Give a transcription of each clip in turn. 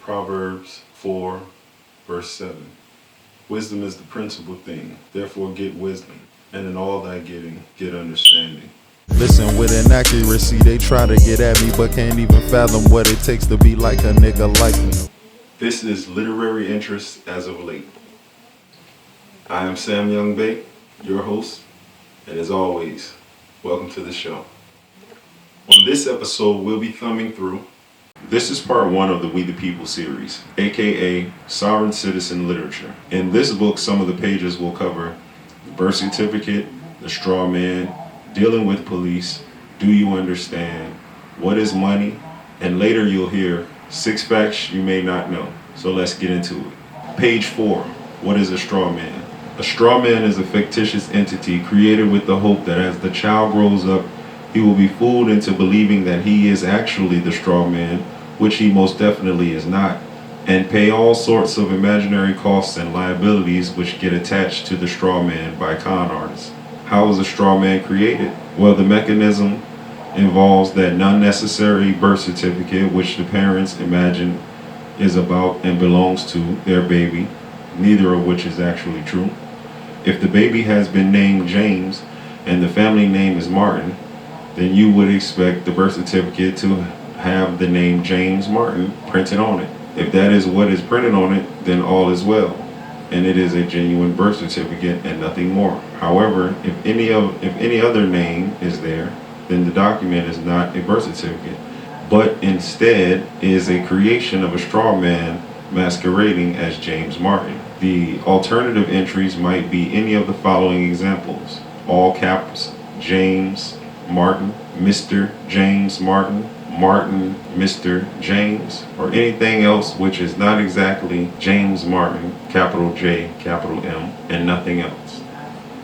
Proverbs 4, verse 7. Wisdom is the principal thing, therefore get wisdom, and in all thy getting, get understanding. Listen, with inaccuracy, they try to get at me, but can't even fathom what it takes to be like a nigga like me. This is Literary Interest as of late. I am Sam Young-Bey, your host, and as always, welcome to the show. On this episode, we'll be thumbing through. This is part 1 of the We the People series, aka Sovereign Citizen Literature. In this book, some of the pages will cover the birth certificate, the straw man, dealing with police, do you understand, what is money, and later you'll hear 6 facts you may not know. So let's get into it. Page 4, what is a straw man? A straw man is a fictitious entity created with the hope that as the child grows up, he will be fooled into believing that he is actually the straw man, which he most definitely is not, and pay all sorts of imaginary costs and liabilities which get attached to the straw man by con artists. How is a straw man created? Well, the mechanism involves that unnecessary birth certificate which the parents imagine is about and belongs to their baby, neither of which is actually true. If the baby has been named James and the family name is Martin, then you would expect the birth certificate to have the name James Martin printed on it. If that is what is printed on it, then all is well, and it is a genuine birth certificate and nothing more. However, if any other name is there, then the document is not a birth certificate, but instead is a creation of a straw man masquerading as James Martin. The alternative entries might be any of the following examples: all caps, James Martin, Mr. James Martin, Martin, Mr. James, or anything else which is not exactly James Martin, capital J, capital M, and nothing else.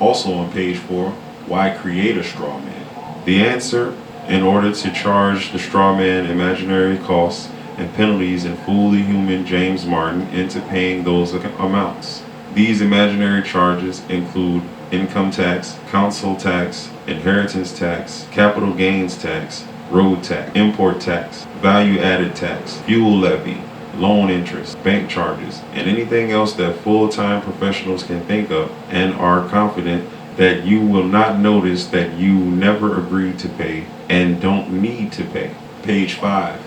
Also on page 4, why create a straw man? The answer: in order to charge the straw man imaginary costs and penalties and fool the human James Martin into paying those amounts. These imaginary charges include income tax, council tax, inheritance tax, capital gains tax, road tax, import tax, value-added tax, fuel levy, loan interest, bank charges, and anything else that full-time professionals can think of and are confident that you will not notice that you never agreed to pay and don't need to pay. Page 5,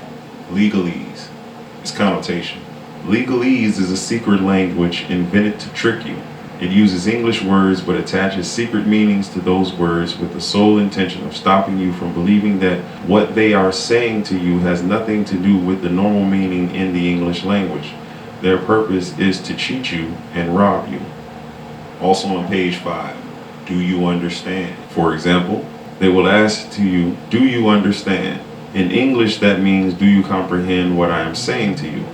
legalese. Its connotation. Legalese is a secret language invented to trick you. It uses English words but attaches secret meanings to those words with the sole intention of stopping you from believing that what they are saying to you has nothing to do with the normal meaning in the English language. Their purpose is to cheat you and rob you. Also on page 5, do you understand? For example, they will ask to you, do you understand? In English, that means, do you comprehend what I am saying to you?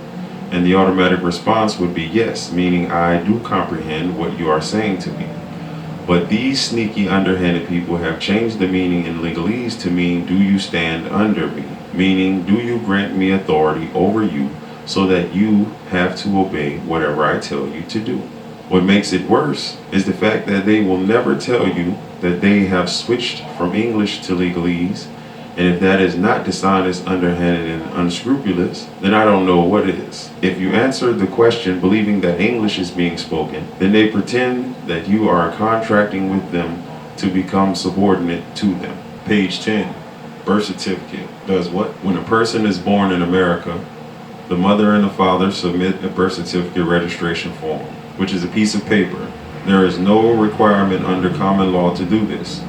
And the automatic response would be yes, meaning I do comprehend what you are saying to me. But these sneaky, underhanded people have changed the meaning in legalese to mean, do you stand under me? Meaning, do you grant me authority over you so that you have to obey whatever I tell you to do? What makes it worse is the fact that they will never tell you that they have switched from English to legalese. And if that is not dishonest, underhanded, and unscrupulous, then I don't know what is. If you answer the question believing that English is being spoken, then they pretend that you are contracting with them to become subordinate to them. Page 10, birth certificate does what? When a person is born in America, the mother and the father submit a birth certificate registration form, which is a piece of paper. There is no requirement under common law to do this.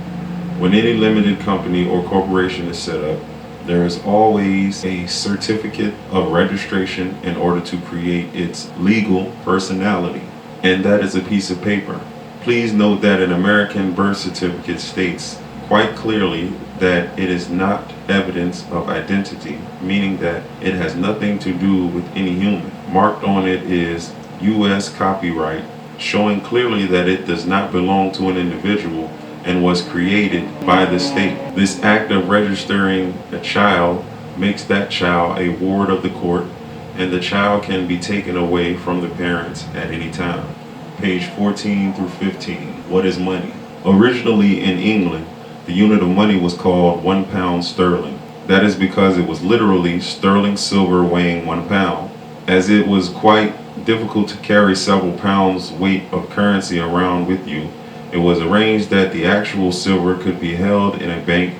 When any limited company or corporation is set up, there is always a certificate of registration in order to create its legal personality, and that is a piece of paper. Please note that an American birth certificate states quite clearly that it is not evidence of identity, meaning that it has nothing to do with any human. Marked on it is U.S. copyright, showing clearly that it does not belong to an individual and was created by the state. This act of registering a child makes that child a ward of the court, and the child can be taken away from the parents at any time. Page 14 through 15. What is money? Originally in England, the unit of money was called 1 pound sterling. That is because it was literally sterling silver weighing 1 pound. as it was quite difficult to carry several pounds weight of currency around with you. It was arranged that the actual silver could be held in a bank,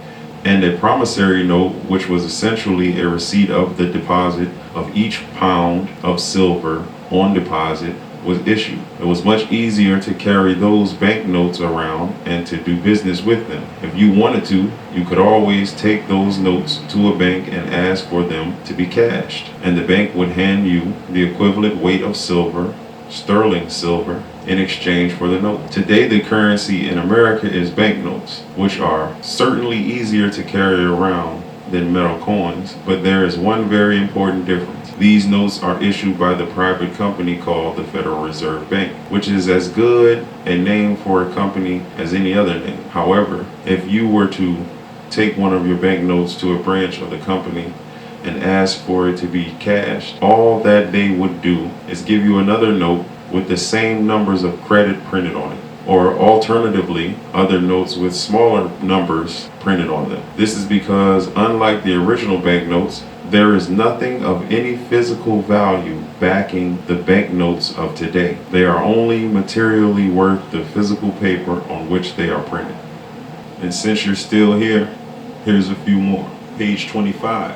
and a promissory note, which was essentially a receipt of the deposit of each pound of silver on deposit, was issued. It was much easier to carry those banknotes around and to do business with them. If you wanted to, you could always take those notes to a bank and ask for them to be cashed, and the bank would hand you the equivalent weight of silver, sterling silver, in exchange for the note. Today, the currency in America is banknotes, which are certainly easier to carry around than metal coins, but there is one very important difference. These notes are issued by the private company called the Federal Reserve Bank, which is as good a name for a company as any other name. However, if you were to take one of your banknotes to a branch of the company and ask for it to be cashed, all that they would do is give you another note with the same numbers of credit printed on it, or alternatively, other notes with smaller numbers printed on them. This is because, unlike the original banknotes, there is nothing of any physical value backing the banknotes of today. They are only materially worth the physical paper on which they are printed. And since you're still here, here's a few more. Page 25,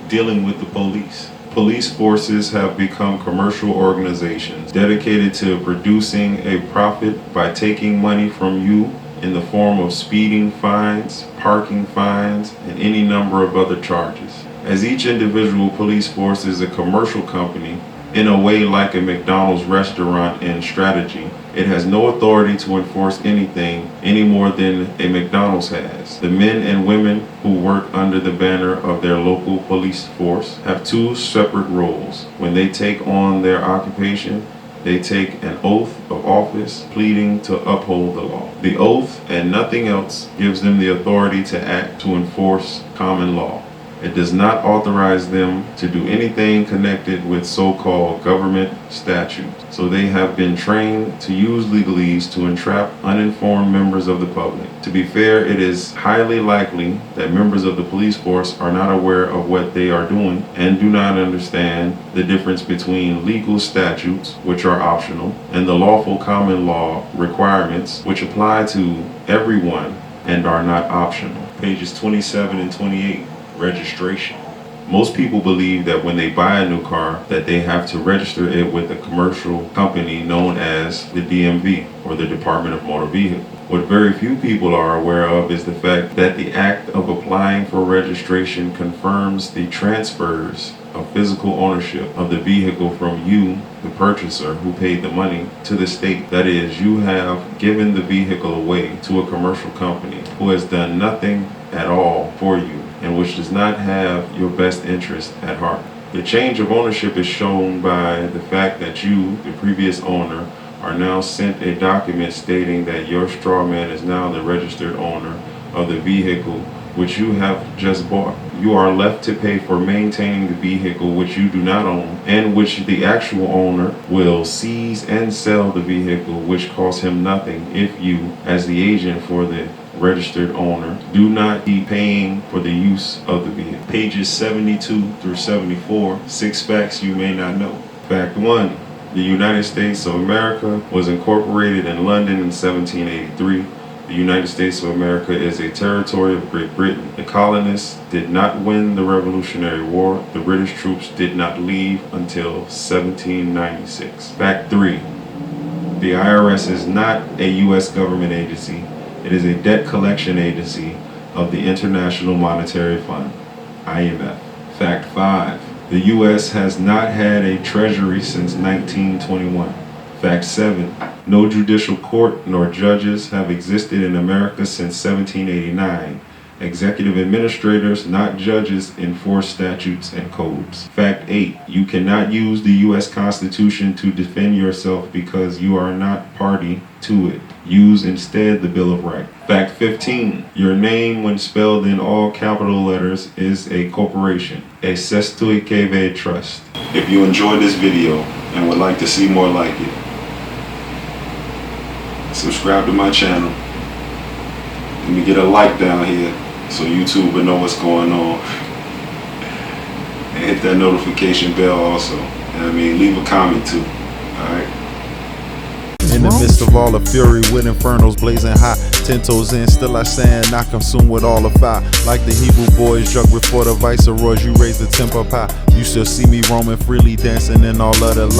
dealing with the police. Police forces have become commercial organizations dedicated to producing a profit by taking money from you in the form of speeding fines, parking fines, and any number of other charges. As each individual police force is a commercial company, in a way like a McDonald's restaurant in strategy, it has no authority to enforce anything any more than a McDonald's has. The men and women who work under the banner of their local police force have two separate roles. When they take on their occupation, they take an oath of office pleading to uphold the law. The oath and nothing else gives them the authority to act to enforce common law. It does not authorize them to do anything connected with so-called government statutes. So they have been trained to use legalese to entrap uninformed members of the public. To be fair, it is highly likely that members of the police force are not aware of what they are doing and do not understand the difference between legal statutes, which are optional, and the lawful common law requirements, which apply to everyone and are not optional. Pages 27 and 28. Registration. Most people believe that when they buy a new car that they have to register it with a commercial company known as the DMV, or the Department of Motor Vehicles. What very few people are aware of is the fact that the act of applying for registration confirms the transfers of physical ownership of the vehicle from you, the purchaser who paid the money, to the state. That is, you have given the vehicle away to a commercial company who has done nothing at all for you and which does not have your best interest at heart. The change of ownership is shown by the fact that you, the previous owner, are now sent a document stating that your straw man is now the registered owner of the vehicle which you have just bought. You are left to pay for maintaining the vehicle which you do not own, and which the actual owner will seize and sell the vehicle, which costs him nothing if you, as the agent for the registered owner, do not be paying for the use of the vehicle. Pages 72 through 74, 6 facts you may not know. Fact 1. The United States of America was incorporated in London in 1783. The United States of America is a territory of Great Britain. The colonists did not win the Revolutionary War. The British troops did not leave until 1796. Fact 3. The IRS is not a U.S. government agency. It is a debt collection agency of the International Monetary Fund, IMF. Fact 5. The U.S. has not had a treasury since 1921. Fact 7. No judicial court nor judges have existed in America since 1789. Executive administrators, not judges, enforce statutes and codes. Fact 8. You cannot use the U.S. Constitution to defend yourself because you are not party to it. Use instead the Bill of Rights. Fact 15. Your name, when spelled in all capital letters, is a corporation, a Cisco-Bey trust. If you enjoyed this video and would like to see more like it, subscribe to my channel. Let me get a like down here so YouTube will know what's going on. And hit that notification bell also. I mean, leave a comment too. Alright? In the midst of all the fury with infernos blazing hot, 10 toes in, still I stand, not consumed with all the fire. Like the Hebrew boys drug before the viceroys, you raise the temper high. You still see me roaming freely, dancing in all of the light.